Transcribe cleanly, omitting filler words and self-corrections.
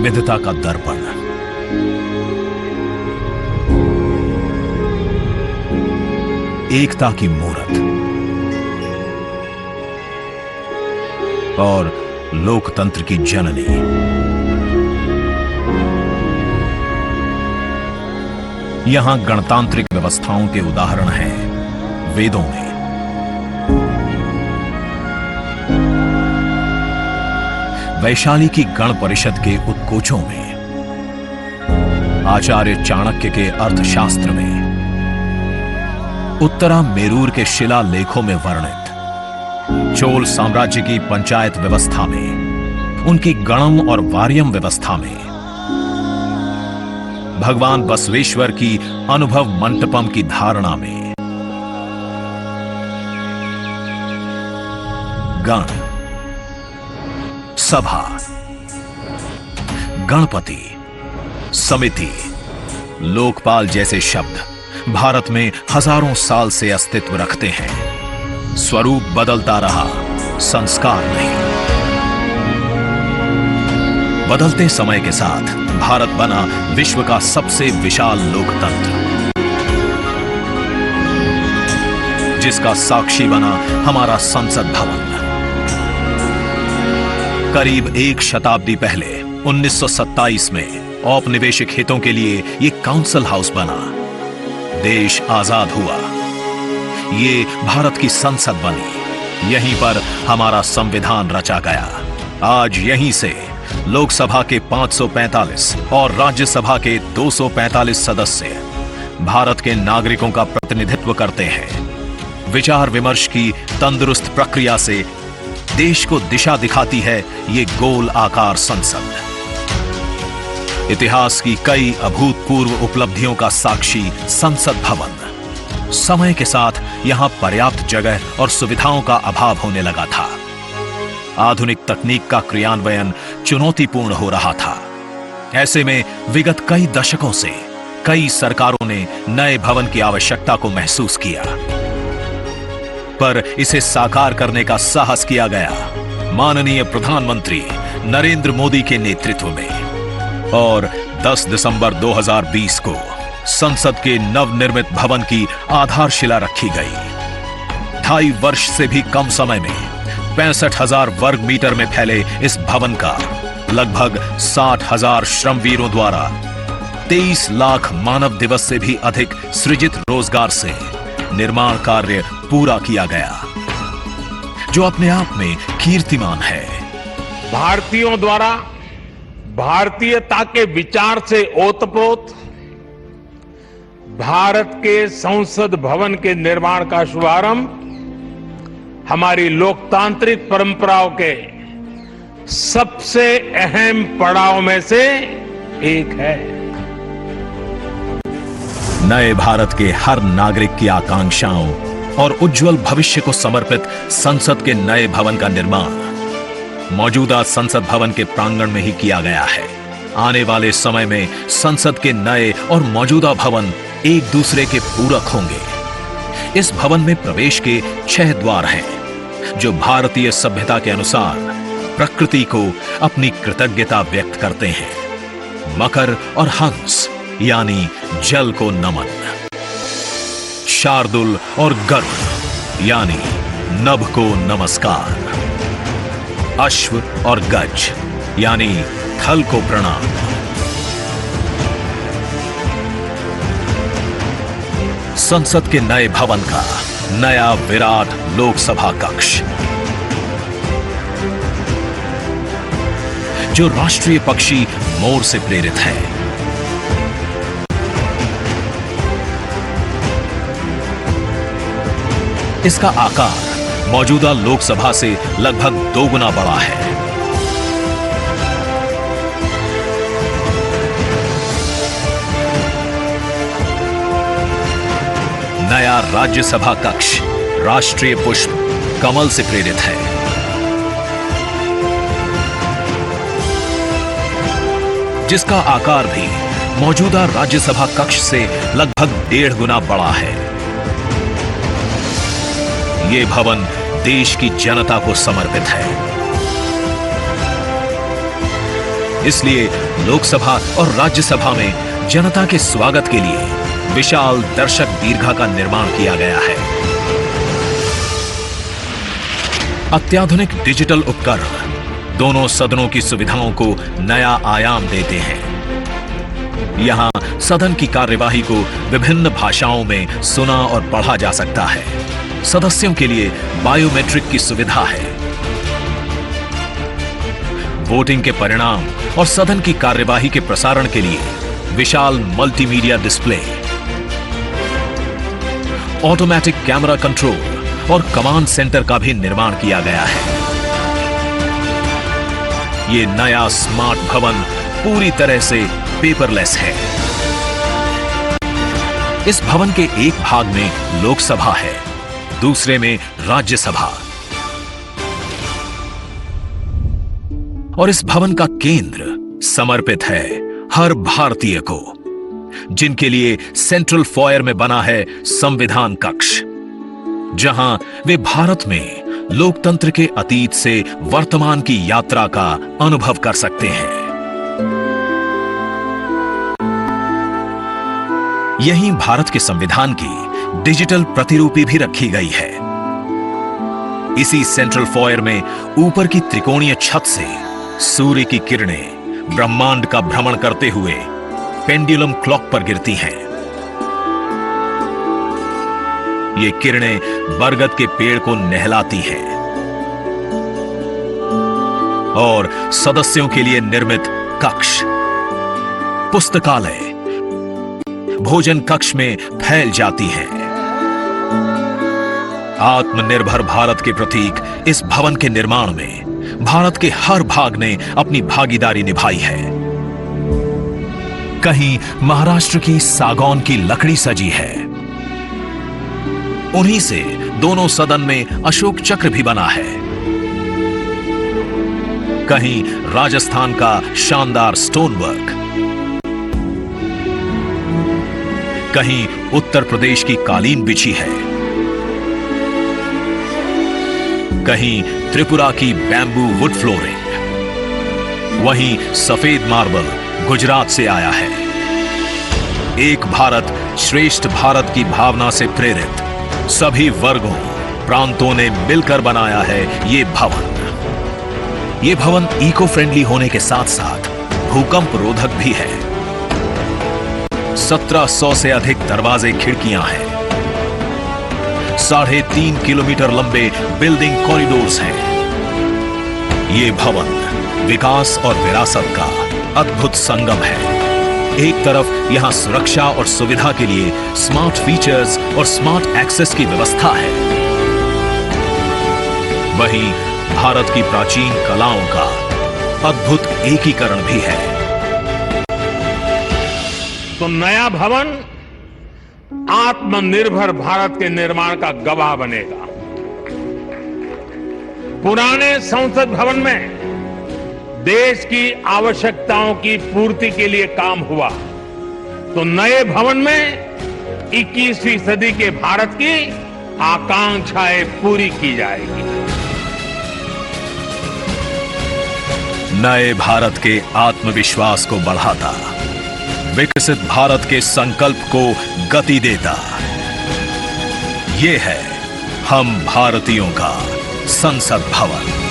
विविधता का दर्पण। एकता की मूरत और लोकतंत्र की जननी। यहां गणतांत्रिक व्यवस्थाओं के उदाहरण हैं वेदों में। वैशाली की गण परिषद के उत्कोचों में, आचार्य चाणक्य के अर्थशास्त्र में, उत्तरा मेरूर के शिलालेखों में वर्णित चोल साम्राज्य की पंचायत व्यवस्था में, उनकी गणम और वार्यम व्यवस्था में, भगवान बसवेश्वर की अनुभव मंटपम की धारणा में। गण, सभा, गणपति, समिति, लोकपाल जैसे शब्द भारत में हजारों साल से अस्तित्व रखते हैं। स्वरूप बदलता रहा, संस्कार नहीं। बदलते समय के साथ भारत बना विश्व का सबसे विशाल लोकतंत्र, जिसका साक्षी बना हमारा संसद भवन। करीब एक शताब्दी पहले 1927 में औपनिवेशिक हितों के लिए यह काउंसिल हाउस बना। देश आजाद हुआ, ये भारत की संसद बनी। यहीं पर हमारा संविधान रचा गया। आज यहीं से लोकसभा के 545 और राज्यसभा के 245 सदस्य भारत के नागरिकों का प्रतिनिधित्व करते हैं। विचार विमर्श की तंदुरुस्त प्रक्रिया से देश को दिशा दिखाती है ये गोल आकार संसद। इतिहास की कई अभूतपूर्व उपलब्धियों का साक्षी संसद भवन। समय के साथ यहां पर्याप्त जगह और सुविधाओं का अभाव होने लगा था। आधुनिक तकनीक का क्रियान्वयन चुनौतीपूर्ण हो रहा था। ऐसे में विगत कई दशकों से कई सरकारों ने नए भवन की आवश्यकता को महसूस किया, पर इसे साकार करने का साहस किया गया माननीय प्रधानमंत्री नरेंद्र मोदी के नेतृत्व में। और 10 दिसंबर 2020 को संसद के नवनिर्मित भवन की आधारशिला रखी गई। 2.5 वर्ष से भी कम समय में 65,000 वर्ग मीटर में फैले इस भवन का लगभग 60,000 श्रमवीरों द्वारा 23 लाख मानव दिवस से भी अधिक सृजित रोजगार से निर्माण कार्य पूरा किया गया, जो अपने आप में कीर्तिमान है। भारतीयों द्वारा भारतीयता के विचार से ओतप्रोत भारत के संसद भवन के निर्माण का शुभारंभ हमारी लोकतांत्रिक परंपराओं के सबसे अहम पड़ाव में से एक है। नए भारत के हर नागरिक की आकांक्षाओं और उज्जवल भविष्य को समर्पित संसद के नए भवन का निर्माण मौजूदा संसद भवन के प्रांगण में ही किया गया है। आने वाले समय में संसद के नए और मौजूदा भवन एक दूसरे के पूरक होंगे। इस भवन में प्रवेश के 6 द्वार हैं, जो भारतीय सभ्यता के अनुसार प्रकृति को अपनी कृतज्ञता व्यक्त करते हैं। मकर और हंस यानी जल को नमन, शार्दुल और गरुड़ यानी नभ को नमस्कार, अश्व और गज यानी थल को प्रणाम। संसद के नए भवन का नया विराट लोकसभा कक्ष, जो राष्ट्रीय पक्षी मोर से प्रेरित है। इसका आकार मौजूदा लोकसभा से लगभग 2 गुना बड़ा है। नया राज्यसभा कक्ष राष्ट्रीय पुष्प कमल से प्रेरित है। जिसका आकार भी मौजूदा राज्यसभा कक्ष से लगभग 1.5 गुना बड़ा है। ये भवन देश की जनता को समर्पित है। इसलिए लोकसभा और राज्यसभा में जनता के स्वागत के लिए विशाल दर्शक दीर्घा का निर्माण किया गया है। अत्याधुनिक डिजिटल उपकरण दोनों सदनों की सुविधाओं को नया आयाम देते हैं। यहां सदन की कार्यवाही को विभिन्न भाषाओं में सुना और पढ़ा जा सकता है। सदस्यों के लिए बायोमेट्रिक की सुविधा है। वोटिंग के परिणाम और सदन की कार्यवाही के प्रसारण के लिए विशाल multimedia display, automatic camera control और कमांड सेंटर का भी निर्माण किया गया है। यह नया स्मार्ट भवन पूरी तरह से पेपरलेस है। इस भवन के एक भाग में लोकसभा है, दूसरे में राज्यसभा। और इस भवन का केंद्र समर्पित है हर भारतीय को, जिनके लिए सेंट्रल फॉयर में बना है संविधान कक्ष, जहां वे भारत में लोकतंत्र के अतीत से वर्तमान की यात्रा का अनुभव कर सकते हैं। यहीं भारत के संविधान की डिजिटल प्रतिरूपी भी रखी गई है। इसी सेंट्रल फॉयर में ऊपर की त्रिकोणीय छत से सूर्य की किरणें ब्रह्मांड का भ्रमण करते हुए पेंडुलम क्लॉक पर गिरती हैं। ये किरणें बरगद के पेड़ को नहलाती हैं और सदस्यों के लिए निर्मित कक्ष, पुस्तकालय, भोजन कक्ष में फैल जाती हैं। आत्मनिर्भर भारत के प्रतीक इस भवन के निर्माण में भारत के हर भाग ने अपनी भागीदारी निभाई है। कहीं महाराष्ट्र की सागौन की लकड़ी सजी है, उन्हीं से दोनों सदन में अशोक चक्र भी बना है। कहीं राजस्थान का शानदार स्टोन वर्क, कहीं उत्तर प्रदेश की कालीन बिछी है, कहीं त्रिपुरा की बैम्बू वुड फ्लोरिंग, वहीं सफेद मार्बल गुजरात से आया है। एक भारत श्रेष्ठ भारत की भावना से प्रेरित सभी वर्गों, प्रांतों ने मिलकर बनाया है ये भवन। ये भवन इको फ्रेंडली होने के साथ साथ भूकंप रोधक भी है। 1700 से अधिक दरवाजे, खिड़कियां हैं। 3.5 किलोमीटर लंबे बिल्डिंग कॉरिडोर्स हैं। ये भवन विकास और विरासत का अद्भुत संगम है। एक तरफ यहां सुरक्षा और सुविधा के लिए स्मार्ट फीचर्स और स्मार्ट एक्सेस की व्यवस्था है, वहीं भारत की प्राचीन कलाओं का अद्भुत एकीकरण भी है। तो नया भवन आत्मनिर्भर भारत के निर्माण का गवाह बनेगा। पुराने संसद भवन में देश की आवश्यकताओं की पूर्ति के लिए काम हुआ, तो नए भवन में 21वीं सदी के भारत की आकांक्षाएं पूरी की जाएगी। नए भारत के आत्मविश्वास को बढ़ाता, विकसित भारत के संकल्प को गति देता, ये है हम भारतीयों का संसद भवन।